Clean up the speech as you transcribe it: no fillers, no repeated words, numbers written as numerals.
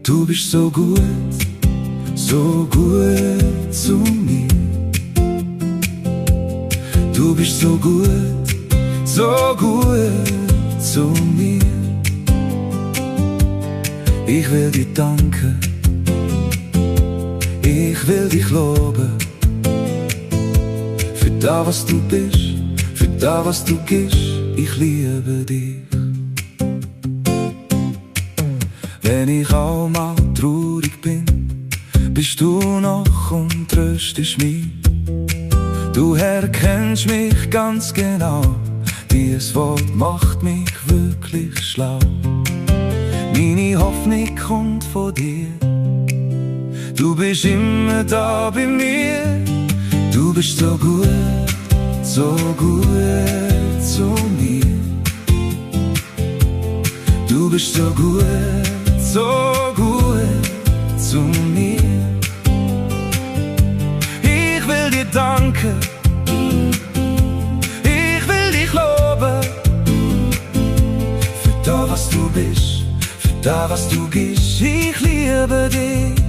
Du bist so gut zu mir. Du bist so gut zu mir. Ich will dir danken, ich will dich loben, für das, was du bist, für das, was du gibst. Ich liebe dich. Wenn ich auch mal traurig bin, bist du noch und tröstest mich. Du erkennst mich ganz genau, dieses Wort macht mich wirklich schlau. Meine Hoffnung kommt von dir, du bist immer da bei mir. Du bist so gut zu mir. Du bist so gut zu mir. Ich will dir danken, ich will dich loben, für das, was du bist, für das, was du gibst. Ich liebe dich.